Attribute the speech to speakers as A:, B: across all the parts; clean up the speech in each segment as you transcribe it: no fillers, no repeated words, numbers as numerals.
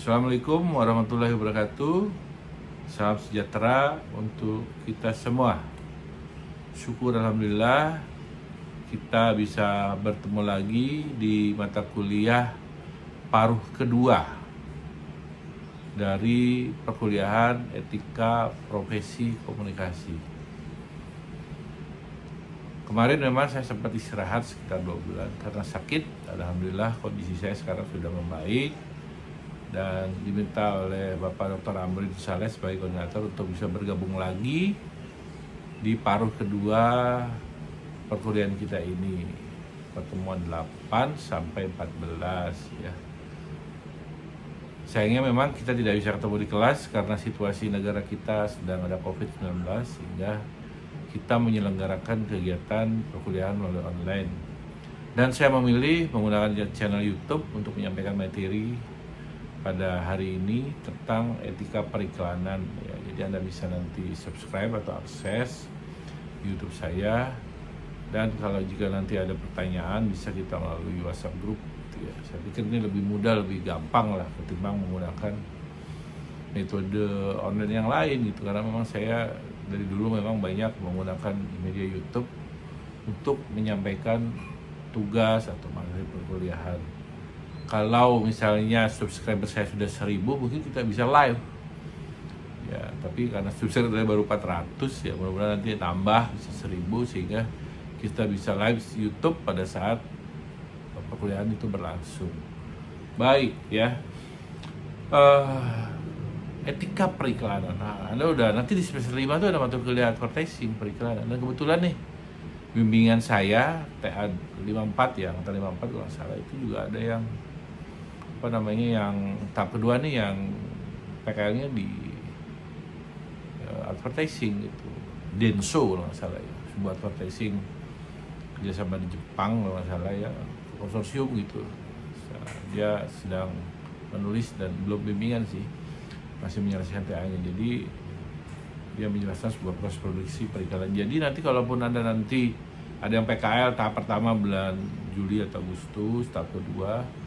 A: Assalamualaikum warahmatullahi wabarakatuh. Salam sejahtera untuk kita semua. Syukur alhamdulillah kita bisa bertemu lagi di mata kuliah paruh kedua dari perkuliahan Etika Profesi Komunikasi. Kemarin memang saya sempat istirahat sekitar 2 bulan karena sakit. Alhamdulillah kondisi saya sekarang sudah membaik dan diminta oleh Bapak Dr. Amrin Saleh sebagai koordinator untuk bisa bergabung lagi di paruh kedua perkuliahan kita ini, pertemuan 8 sampai 14 ya. Sayangnya memang kita tidak bisa ketemu di kelas karena situasi negara kita sedang ada COVID-19, sehingga kita menyelenggarakan kegiatan perkuliahan melalui online. Dan saya memilih menggunakan channel YouTube untuk menyampaikan materi pada hari ini tentang etika periklanan ya. Jadi Anda bisa nanti subscribe atau akses YouTube saya, dan kalau jika nanti ada pertanyaan bisa kita melalui WhatsApp group gitu ya. Saya pikir ini lebih mudah, lebih gampang lah ketimbang menggunakan metode online yang lain gitu, karena memang saya dari dulu memang banyak menggunakan media YouTube untuk menyampaikan tugas atau materi perkuliahan. Kalau misalnya subscriber saya sudah 1000, mungkin kita bisa live ya, tapi karena subscriber saya baru 400 ya, mudah-mudahan nanti tambah bisa 1000 sehingga kita bisa live YouTube pada saat perkuliahan itu berlangsung. Baik ya, etika periklanan. Nah, Anda udah nanti di semester 5 itu ada mata kuliah advertising periklanan, dan kebetulan nih bimbingan saya TA 54 ya, angkatan 54 kalau nggak salah, itu juga ada yang yang tahap kedua nih, yang PKL-nya di advertising gitu, Denso kalau nggak salah ya, sebuah advertising kerjasama di Jepang kalau nggak salah ya, konsorsium gitu. Dia sedang menulis dan belum bimbingan sih, masih menyelesaikan TA-nya. Jadi dia menjelaskan sebuah proses produksi periklanan. Jadi nanti kalaupun Anda nanti ada yang PKL tahap pertama bulan Juli atau Agustus, tahap kedua,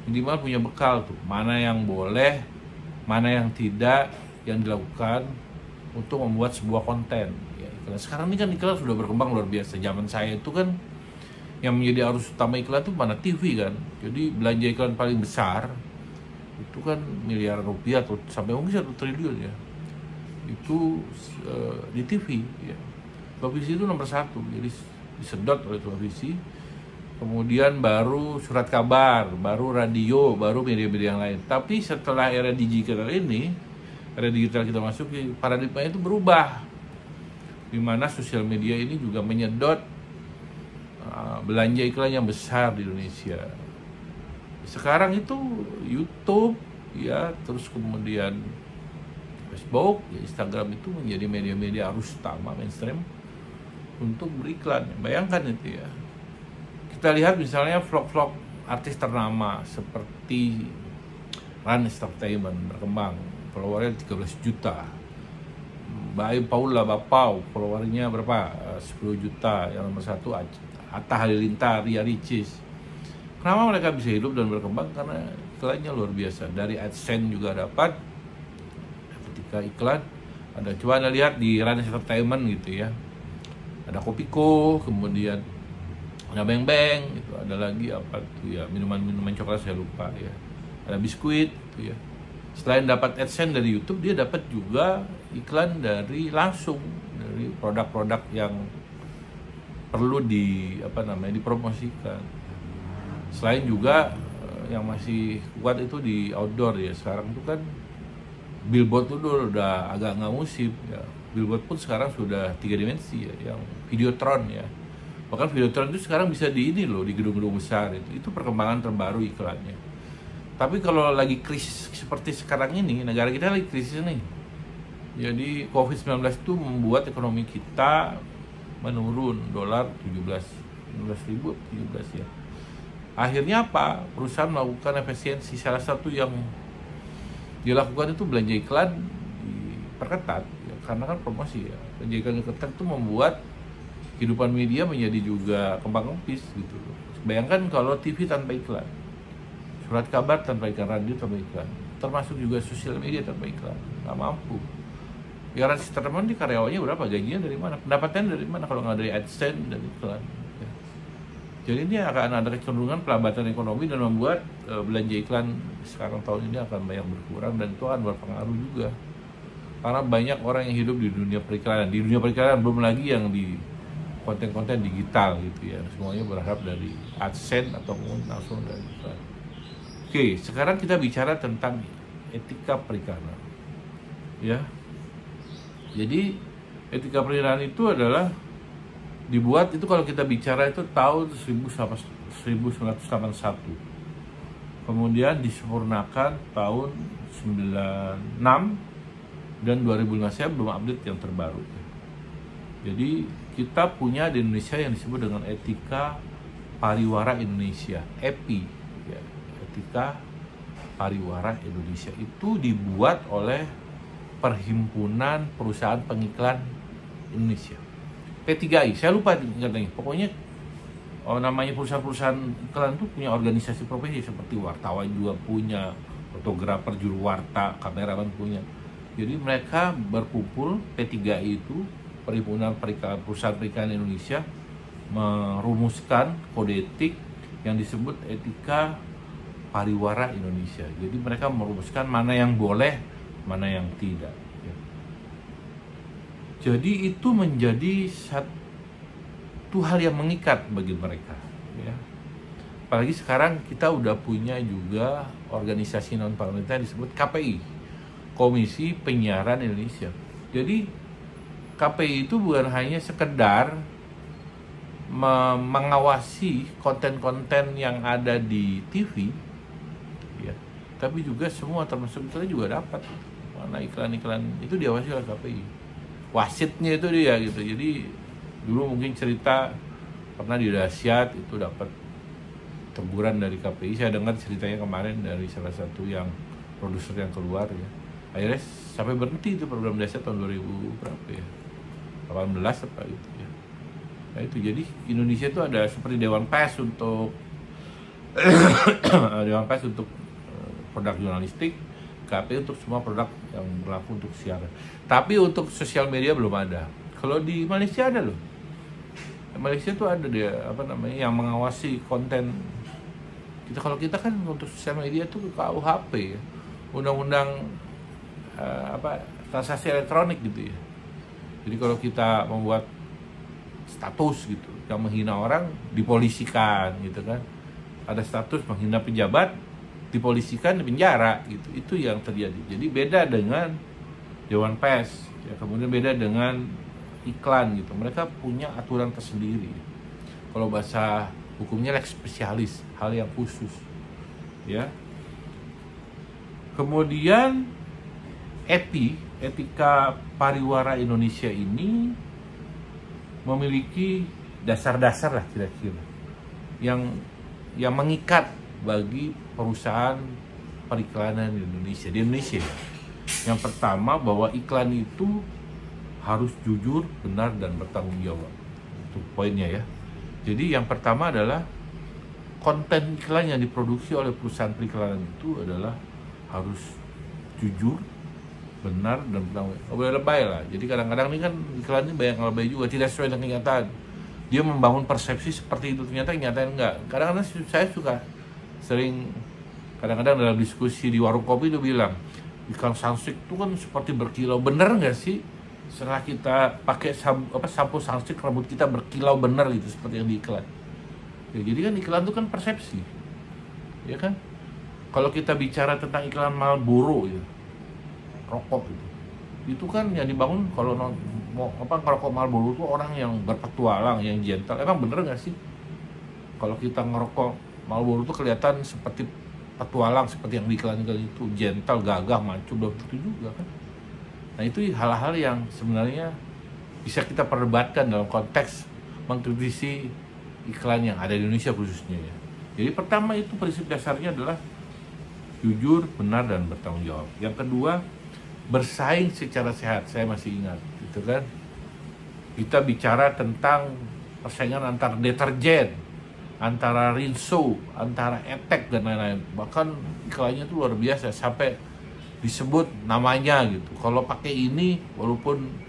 A: minimal punya bekal tuh, mana yang boleh, mana yang tidak yang dilakukan untuk membuat sebuah konten ya. Sekarang ini kan iklan sudah berkembang luar biasa. Zaman saya itu kan yang menjadi arus utama iklan itu mana TV kan. Jadi belanja iklan paling besar itu kan miliaran rupiah atau sampai mungkin 1 triliun ya, itu di TV ya. Televisi itu nomor 1, jadi disedot oleh televisi, kemudian baru surat kabar, baru radio, baru media-media yang lain. Tapi setelah era digital ini, era digital kita masuki, paradigma itu berubah, di mana sosial media ini juga menyedot belanja iklan yang besar di Indonesia. Sekarang itu YouTube ya, terus kemudian Facebook, ya, Instagram itu menjadi media-media arus utama mainstream untuk beriklan. Bayangkan itu ya. Kita lihat misalnya vlog-vlog artis ternama seperti Run Entertainment berkembang, followernya 13 juta. Mbak Paula Bapau, followernya berapa? 10 juta. Yang nomor 1 Atta Halilintar, Ria Ricis. Kenapa mereka bisa hidup dan berkembang? Karena iklannya luar biasa. Dari AdSense juga dapat ketika iklan. Ada, coba Anda lihat di Run Entertainment gitu ya. Ada Kopiko, kemudian ada Beng Beng, itu ada lagi apa tuh ya, minuman coklat saya lupa ya. Ada biskuit gitu ya. Selain dapat AdSense dari YouTube, dia dapat juga iklan dari langsung dari produk-produk yang perlu dipromosikan. Selain juga yang masih kuat itu di outdoor ya. Sekarang itu kan billboard itu udah agak nggak musim ya. Billboard pun sekarang sudah 3 dimensi ya, yang Videotron ya. Bahkan Videotron itu sekarang bisa di gedung-gedung besar itu perkembangan terbaru iklannya. Tapi kalau lagi krisis seperti sekarang ini, negara kita lagi krisis nih. Jadi COVID-19 itu membuat ekonomi kita menurun, dolar 17.000 ya. Akhirnya apa? Perusahaan melakukan efisiensi. Salah satu yang dilakukan itu belanja iklan diperketat ya, karena kan promosi ya. Belanja iklan diperketat itu membuat kehidupan media menjadi juga kembang kempis gitu. Bayangkan kalau TV tanpa iklan, Surat kabar tanpa iklan, radio tanpa iklan, termasuk juga sosial media tanpa iklan, nggak mampu. Ya Rancis Terman di karyawannya berapa, gajinya dari mana, pendapatannya dari mana kalau nggak dari AdSense dan iklan. Ya. Jadi ini akan ada kecenderungan pelambatan ekonomi dan membuat belanja iklan sekarang tahun ini akan banyak berkurang, dan itu akan berpengaruh juga. Karena banyak orang yang hidup di dunia periklanan. Di dunia periklanan belum lagi yang di konten-konten digital gitu ya. Semuanya berharap dari AdSense ataupun langsung dari iklan. Oke, sekarang kita bicara tentang etika periklanan. Ya. Jadi etika periklanan itu adalah dibuat itu kalau kita bicara itu tahun 1981. Kemudian disempurnakan tahun 96 dan 2005. Saya belum update yang terbaru. Jadi kita punya di Indonesia yang disebut dengan Etika Pariwara Indonesia, EPI, ya, Etika Pariwara Indonesia. Itu dibuat oleh Perhimpunan Perusahaan Pengiklan Indonesia, P3I. Saya lupa katanya. Pokoknya namanya perusahaan-perusahaan iklan itu punya organisasi profesi, seperti wartawan juga punya, fotografer, juru warta, kameraman punya. Jadi mereka berkumpul, P3I itu, Perhimpunan Perusahaan Periklanan Indonesia, merumuskan kode etik yang disebut Etika Pariwara Indonesia. Jadi mereka merumuskan mana yang boleh, mana yang tidak. Ya. Jadi itu menjadi satu hal yang mengikat bagi mereka. Ya. Apalagi sekarang kita udah punya juga organisasi non pemerintah disebut KPI, Komisi Penyiaran Indonesia. Jadi KPI itu bukan hanya sekedar mengawasi konten-konten yang ada di TV, ya, tapi juga semua termasuk kita juga dapat mana iklan-iklan itu diawasi oleh KPI. Wasitnya itu dia gitu. Jadi dulu mungkin cerita pernah di Dahsyat itu dapat teguran dari KPI. Saya dengar ceritanya kemarin dari salah satu yang produser yang keluar ya. Akhirnya sampai berhenti itu program Dahsyat tahun 2000 berapa ya? 18 apa gitu ya. Nah itu jadi Indonesia itu ada seperti Dewan Pers untuk Dewan Pers untuk produk jurnalistik, KPI untuk semua produk yang berlaku untuk siaran. Tapi untuk sosial media belum ada. Kalau di Malaysia ada loh. Malaysia tuh ada dia yang mengawasi konten. Kalau kita kan untuk sosial media tuh KUHP ya. Undang-undang transaksi elektronik gitu ya. Jadi kalau kita membuat status gitu yang menghina orang, dipolisikan gitu kan. Ada status menghina pejabat, dipolisikan, di penjara gitu. Itu yang terjadi. Jadi beda dengan Dewan Pers ya, kemudian beda dengan iklan gitu. Mereka punya aturan tersendiri. Kalau bahasa hukumnya lex spesialis, hal yang khusus. Ya. Kemudian EPI, Etika Pariwara Indonesia ini memiliki dasar-dasar lah kira-kira yang mengikat bagi perusahaan periklanan di Indonesia. Di Indonesia, yang pertama bahwa iklan itu harus jujur, benar, dan bertanggung jawab. Itu poinnya ya. Jadi yang pertama adalah konten iklan yang diproduksi oleh perusahaan periklanan itu adalah harus jujur, benar, dan bertanggung jawab. Boleh lebay lah. Jadi kadang-kadang ini kan iklan ini banyak lebay juga, tidak sesuai dengan kenyataan. Dia membangun persepsi seperti itu, ternyata kenyataan enggak. Kadang-kadang saya suka sering kadang-kadang dalam diskusi di warung kopi itu bilang iklan Sunsilk itu kan seperti berkilau. Bener nggak sih setelah kita pakai sampo Sunsilk rambut kita berkilau bener gitu seperti yang di iklan? Ya, jadi kan iklan itu kan persepsi, ya kan? Kalau kita bicara tentang iklan Marlboro ya, rokok itu kan yang dibangun kalau ngerokok Marlboro itu orang yang berpetualang, yang gentle. Emang bener nggak sih kalau kita ngerokok Marlboro itu kelihatan seperti petualang, seperti yang di iklan-iklan itu, gentle, gagah, maco? Belum tentu juga kan. Nah itu hal-hal yang sebenarnya bisa kita perdebatkan dalam konteks mengkritisi iklan yang ada di Indonesia khususnya ya. Jadi pertama itu prinsip dasarnya adalah jujur, benar, dan bertanggung jawab. Yang kedua, bersaing secara sehat. Saya masih ingat gitu kan, kita bicara tentang persaingan antar deterjen antara Rinso, antara Etek dan lain-lain. Bahkan iklannya itu luar biasa sampai disebut namanya gitu. Kalau pakai ini, walaupun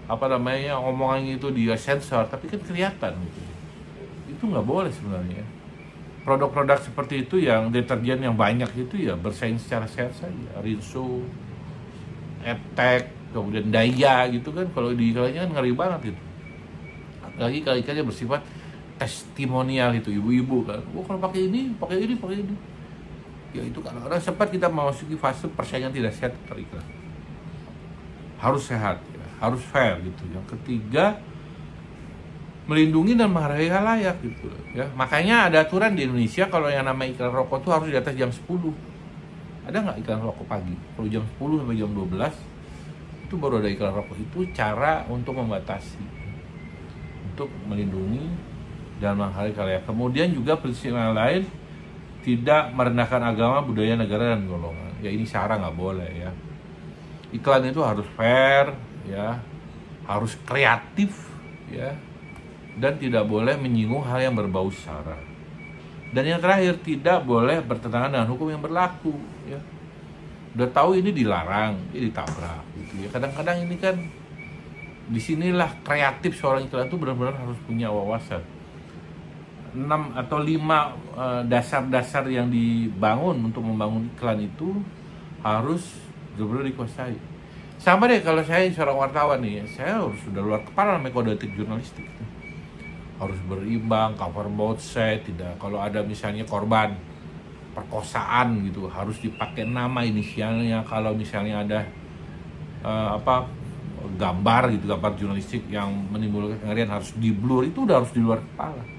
A: omongannya itu dia sensor, tapi kan kelihatan gitu. Itu nggak boleh sebenarnya. Produk-produk seperti itu yang deterjen yang banyak itu ya bersaing secara sehat saja. Rinso, Etek, kemudian Daya gitu kan, kalau di iklannya kan ngeri banget itu. Lagi kalau ikannya bersifat testimonial itu, ibu-ibu kan, kalau pakai ini. Ya itu kadang-kadang sempat kita memasuki fase persaingan tidak sehat teriklan. Harus sehat, ya, harus fair gitu. Yang ketiga, melindungi dan menghargai khalayak gitu ya. Makanya ada aturan di Indonesia kalau yang namanya iklan rokok tuh harus di atas jam 10. Ada nggak iklan rokok pagi? Kalau jam 10 sampai jam 12 itu baru ada iklan rokok. Itu cara untuk membatasi, untuk melindungi dan menghargai khalayak. Kemudian juga prinsip yang lain, tidak merendahkan agama, budaya, negara, dan golongan. Ya ini syarat nggak boleh ya. Iklan itu harus fair ya, harus kreatif ya, dan tidak boleh menyinggung hal yang berbau sara. Dan yang terakhir, tidak boleh bertentangan dengan hukum yang berlaku ya. Udah tahu ini dilarang, ini ditabrak gitu ya. Kadang-kadang ini kan disinilah kreatif seorang iklan itu benar-benar harus punya wawasan. 6 atau 5 dasar-dasar yang dibangun untuk membangun iklan itu harus benar-benar dikuasai. Sama deh kalau saya seorang wartawan nih, saya harus sudah luar kepala namanya kode etik jurnalistik. Harus berimbang, cover both side, tidak. Kalau ada misalnya korban perkosaan gitu, harus dipakai nama inisialnya. Kalau misalnya ada gambar gitu, gambar jurnalistik yang menimbulkan kengerian harus di blur, itu udah harus di luar kepala.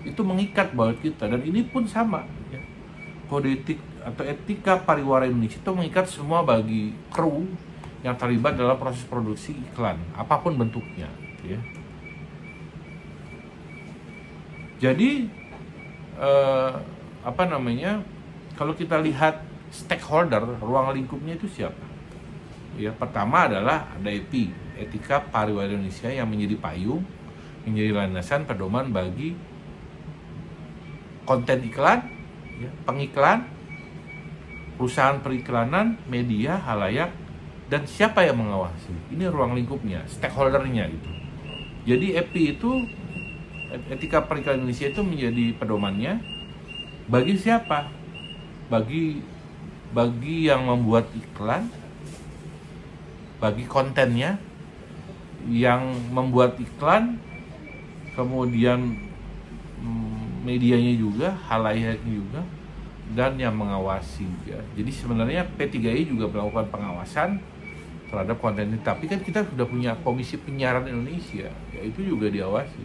A: Itu mengikat buat kita, dan ini pun sama ya. Kode etik atau etika pariwara Indonesia itu mengikat semua bagi kru yang terlibat dalam proses produksi iklan apapun bentuknya ya. Jadi kalau kita lihat stakeholder, ruang lingkupnya itu siapa ya? Pertama adalah ada EPI, etika pariwara Indonesia, yang menjadi payung, menjadi landasan pedoman bagi konten iklan, ya, pengiklan, perusahaan periklanan, media, khalayak, dan siapa yang mengawasi. Ini ruang lingkupnya, stakeholdernya gitu. Jadi EPI itu, etika periklanan Indonesia itu menjadi pedomannya bagi siapa? Bagi yang membuat iklan, bagi kontennya, yang membuat iklan, kemudian medianya juga, halayaknya juga, dan yang mengawasi ya. Jadi sebenarnya P3I juga melakukan pengawasan terhadap konten ini. Tapi kan kita sudah punya Komisi Penyiaran Indonesia, ya itu juga diawasi.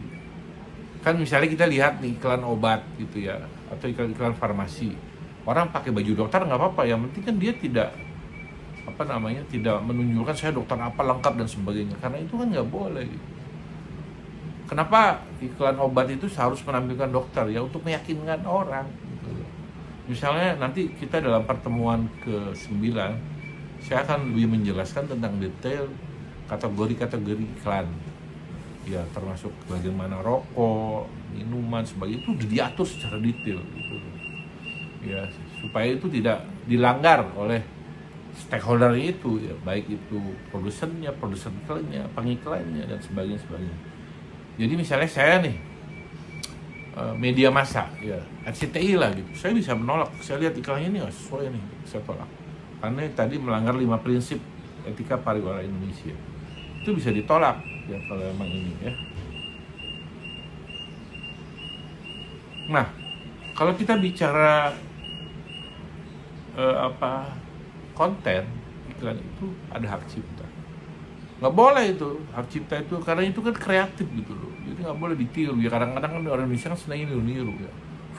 A: Kan misalnya kita lihat nih iklan obat gitu ya, atau iklan farmasi. Orang pakai baju dokter nggak apa-apa, yang penting kan dia tidak tidak menunjukkan saya dokter apa lengkap dan sebagainya, karena itu kan nggak boleh gitu. Kenapa iklan obat itu harus menampilkan dokter ya, untuk meyakinkan orang gitu. Misalnya nanti kita dalam pertemuan ke-9 saya akan lebih menjelaskan tentang detail kategori-kategori iklan ya, termasuk bagaimana rokok, minuman, sebagainya, itu diatur secara detail gitu ya, supaya itu tidak dilanggar oleh stakeholder itu ya, baik itu produsennya, produsen iklannya, pengiklannya, dan sebagainya. Jadi misalnya saya nih media massa ya, RCTI lah gitu, saya bisa menolak. Saya lihat iklannya ini nggak sesuai nih, saya tolak karena tadi melanggar 5 prinsip etika pariwara Indonesia. Itu bisa ditolak ya kalau memang ini ya. Nah, kalau kita bicara konten iklan itu ada hak cipta. Nggak boleh itu hak cipta itu, karena itu kan kreatif gitu loh. Jadi nggak boleh ditiru ya. Kadang-kadang kan orang Indonesia kan senang niru ya.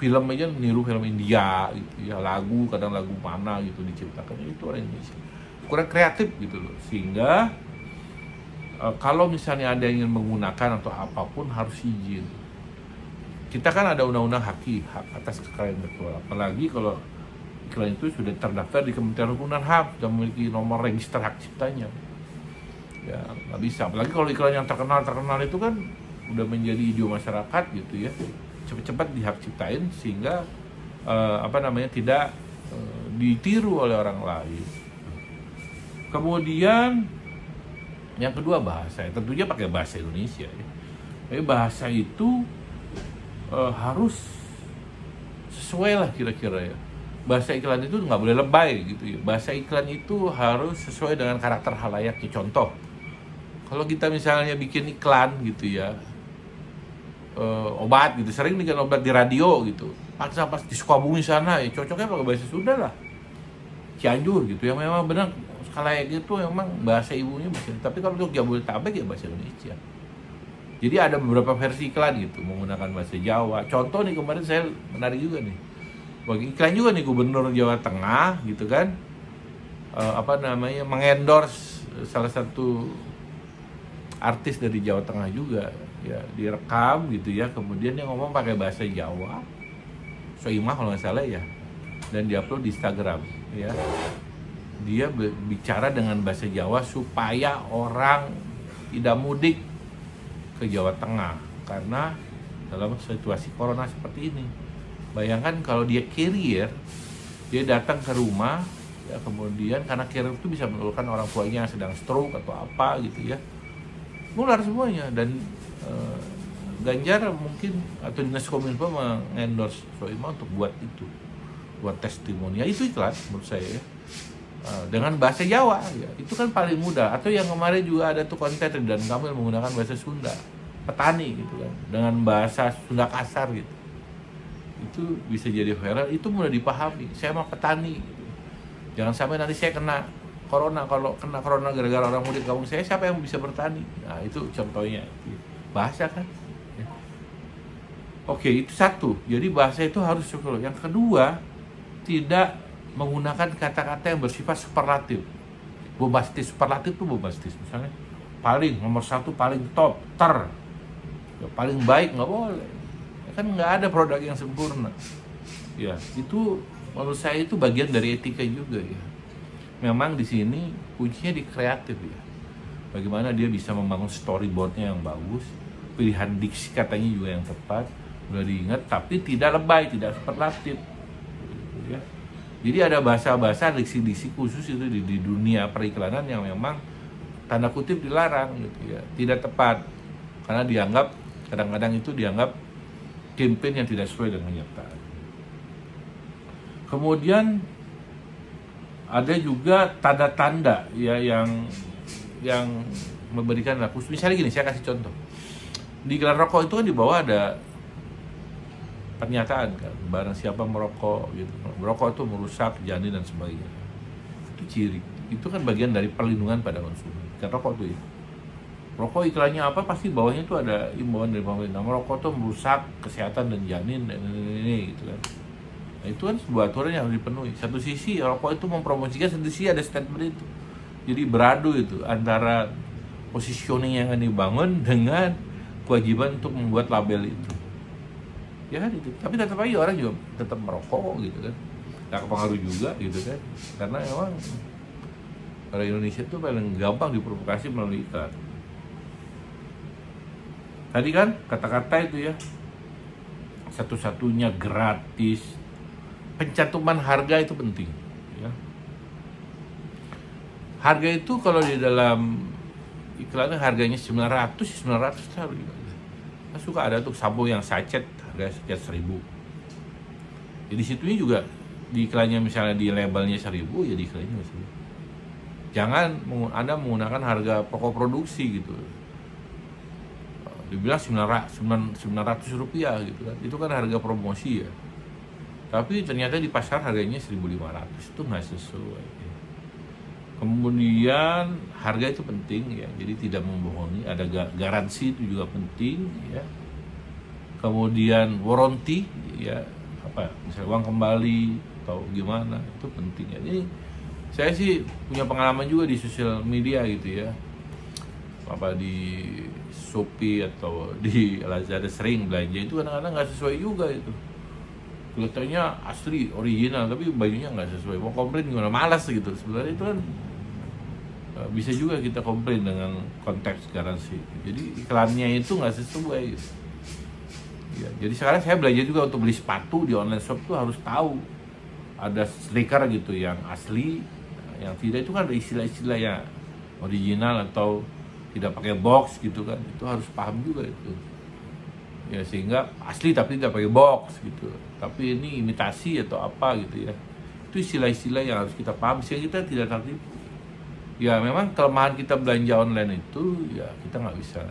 A: Film aja niru film India gitu ya, lagu kadang lagu mana gitu diciptakan, itu orang Indonesia kurang kreatif gitu loh. Sehingga kalau misalnya ada yang ingin menggunakan atau apapun harus izin. Kita kan ada undang-undang hak atas kekayaan intelektual, apalagi kalau iklan itu sudah terdaftar di Kementerian Hukum dan HAM dan memiliki nomor register hak ciptanya. Ya nggak bisa, apalagi kalau iklan yang terkenal itu kan udah menjadi idiom masyarakat gitu ya, cepet-cepet ciptain sehingga tidak ditiru oleh orang lain. Kemudian yang kedua bahasa, tentunya pakai bahasa Indonesia ya. Tapi bahasa itu harus sesuai lah kira-kira ya. Bahasa iklan itu nggak boleh lebay gitu ya. Bahasa iklan itu harus sesuai dengan karakter halayaknya. Contoh, kalau kita misalnya bikin iklan gitu ya, obat gitu, sering bikin obat di radio gitu, pas di Sukabumi sana ya cocoknya pakai bahasa Sunda lah, Cianjur gitu ya, memang benar halayak itu memang bahasa ibunya bahasa. Tapi kalau untuk Jabodetabek ya bahasa Indonesia. Jadi ada beberapa versi iklan gitu menggunakan bahasa Jawa. Contoh nih, kemarin saya menarik juga nih, bagi iklan juga nih, Gubernur Jawa Tengah gitu kan, mengendorse salah satu artis dari Jawa Tengah juga ya, direkam gitu ya, kemudian dia ngomong pakai bahasa Jawa, Soimah kalau nggak salah ya, dan diupload di Instagram ya. Dia bicara dengan bahasa Jawa supaya orang tidak mudik ke Jawa Tengah karena dalam situasi corona seperti ini. Bayangkan kalau dia carrier, dia datang ke rumah ya, kemudian karena carrier itu bisa menularkan orang tuanya yang sedang stroke atau apa gitu ya, nular semuanya. Dan Ganjar mungkin atau Dinas Kominfo mengendorse Soimah untuk buat itu, buat testimoni. Ya, itu iklan menurut saya ya. Dengan bahasa Jawa ya, itu kan paling mudah. Atau yang kemarin juga ada tuh konten dan Kamil menggunakan bahasa Sunda, petani gitu kan, dengan bahasa Sunda kasar gitu, itu bisa jadi viral, itu mudah dipahami. Saya mah petani gitu. Jangan sampai nanti saya kena corona. Kalau kena corona gara-gara orang mudik kampung saya, siapa yang bisa bertani? Nah, itu contohnya bahasa kan ya. Oke, itu satu. Jadi bahasa itu harus cukup. Yang kedua, tidak menggunakan kata-kata yang bersifat superlatif, bombastis. Superlatif itu bombastis, misalnya nomor satu, paling top, ya, paling baik, nggak boleh ya, kan nggak ada produk yang sempurna ya. Itu menurut saya itu bagian dari etika juga ya. Memang di sini kuncinya di kreatif ya, bagaimana dia bisa membangun storyboardnya yang bagus, pilihan diksi katanya juga yang tepat, udah diingat, tapi tidak lebay, tidak superlatif ya. Jadi ada bahasa-bahasa, diksi-diksi khusus itu di dunia periklanan yang memang tanda kutip dilarang gitu ya, tidak tepat karena dianggap, kadang-kadang itu dianggap campaign yang tidak sesuai dengan kenyataan. Kemudian ada juga tanda-tanda ya yang memberikan khusus. Misalnya gini, saya kasih contoh. Di iklan rokok itu kan di bawah ada pernyataan kan, barang siapa merokok gitu, merokok itu merusak janin dan sebagainya. Itu ciri, itu kan bagian dari perlindungan pada konsumen. Kan rokok tuh ya, rokok iklannya apa pasti bawahnya itu ada imbauan dari pemerintah, merokok itu merusak kesehatan dan janin dan ini gitu kan. Nah, itu kan sebuah aturan yang harus dipenuhi. Satu sisi rokok itu mempromosikan, satu sisi ada statement itu. Jadi beradu itu antara positioning yang akan dibangun dengan kewajiban untuk membuat label itu. Ya kan itu, tapi tetap aja orang juga tetap merokok gitu kan, nggak kepengaruh juga gitu kan, karena memang orang Indonesia itu paling gampang diprovokasi melalui iklan. Tadi kan kata-kata itu ya, satu-satunya gratis, pencantuman harga itu penting ya. Harga itu kalau di dalam iklannya harganya 900 taruh juga. Nah, suka ada tuh sampo yang sachet harga sekian 1.000. Jadi situnya juga di iklannya, misalnya di labelnya 1.000 ya di iklannya 1.000. Jangan Anda menggunakan harga pokok produksi gitu. Dibilang 900 rupiah gitu kan. Itu kan harga promosi ya. Tapi ternyata di pasar harganya 1.500, itu nggak sesuai. Kemudian harga itu penting ya, jadi tidak membohongi. Ada garansi itu juga penting ya. Kemudian warranty ya, misalnya uang kembali atau gimana, itu penting ya. Jadi saya sih punya pengalaman juga di sosial media gitu ya, di Shopee atau di Lazada sering belanja itu kadang-kadang nggak sesuai juga itu. Kelihatannya asli original tapi bajunya nggak sesuai. Mau komplain gimana, malas gitu. Sebenarnya itu kan bisa juga kita komplain dengan konteks garansi. Jadi iklannya itu nggak sesuai gitu. Ya, jadi sekarang saya belajar juga untuk beli sepatu di online shop tuh harus tahu ada stiker gitu yang asli, yang tidak itu kan ada istilah-istilah yang original atau tidak pakai box gitu kan, itu harus paham juga itu. Ya sehingga asli tapi tidak pakai box gitu, tapi ini imitasi atau apa gitu ya. Itu istilah-istilah yang harus kita paham sehingga kita tidak tertipu. Ya memang kelemahan kita belanja online itu ya kita nggak bisa.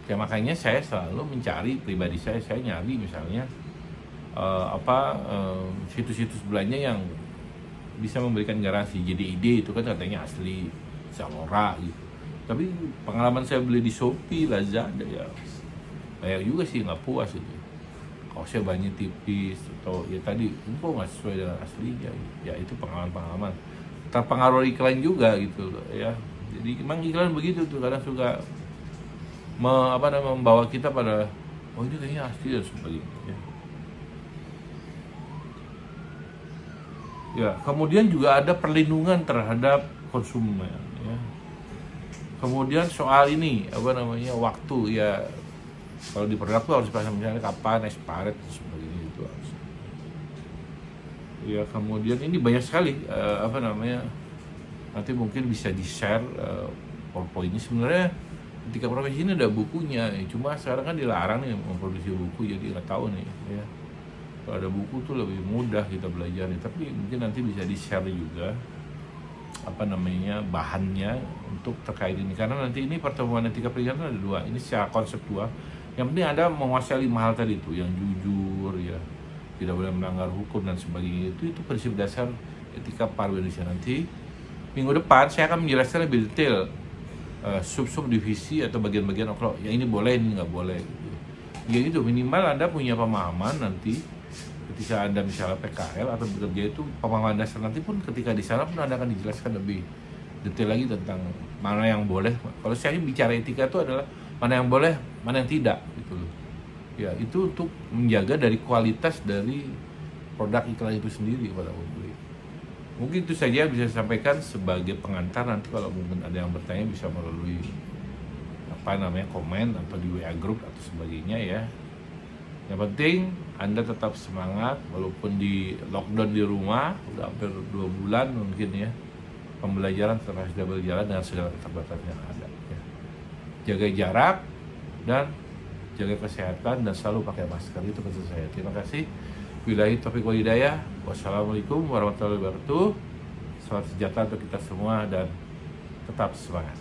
A: Ya makanya saya selalu mencari, pribadi saya nyari misalnya situs-situs belanja yang bisa memberikan garansi. Jadi ide itu kan katanya asli, Zalora gitu. Tapi pengalaman saya beli di Shopee, Lazada ya banyak juga sih nggak puas itu. Kaosnya banyak tipis atau ya tadi kok nggak sesuai dengan aslinya. Ya itu pengalaman-pengalaman. Terpengaruh iklan juga gitu ya. Jadi memang iklan begitu tuh, kadang suka membawa kita pada oh ini kayaknya asli dan sebagainya. Ya, kemudian juga ada perlindungan terhadap konsumen ya. Kemudian soal ini waktu ya, kalau di produk tuh harus dipasang misalnya kapan expired dan sebagainya itu harus. Ya, kemudian ini banyak sekali nanti mungkin bisa di-share poin ini. Sebenarnya ketika profesi ini ada bukunya, cuma sekarang kan dilarang nih memproduksi buku, jadi nggak tahu nih ya. Kalau ada buku tuh lebih mudah kita belajar nih, tapi mungkin nanti bisa di-share juga bahannya untuk terkait ini, karena nanti ini pertemuan etika perizinan ada dua, ini secara konseptual. Yang penting ada menguasai 5 hal tadi tuh, yang jujur ya, tidak boleh melanggar hukum dan sebagainya. Itu prinsip dasar etika paru Indonesia. Nanti minggu depan saya akan menjelaskan lebih detail sub divisi atau bagian-bagian kalau yang ini boleh ini nggak boleh gitu. Ya itu minimal Anda punya pemahaman nanti ketika Anda misalnya PKL atau bekerja, itu pemahaman dasar. Nanti pun ketika di sana pun Anda akan dijelaskan lebih detail lagi tentang mana yang boleh. Kalau saya bicara etika itu adalah mana yang boleh, mana yang tidak gitu loh. Ya itu untuk menjaga dari kualitas dari produk iklan itu sendiri kepada publik. Mungkin itu saja bisa saya sampaikan sebagai pengantar. Nanti kalau mungkin ada yang bertanya bisa melalui komen atau di WA group atau sebagainya ya. Yang penting Anda tetap semangat walaupun di lockdown di rumah udah hampir 2 bulan mungkin ya. Pembelajaran sudah berjalan dengan segala keterbatasan yang ada ya. Jaga jarak dan jaga kesehatan dan selalu pakai masker, itu pesan saya. Terima kasih. Billahi taufiq wal hidayah. Wassalamualaikum warahmatullahi wabarakatuh. Salam sejahtera untuk kita semua dan tetap semangat.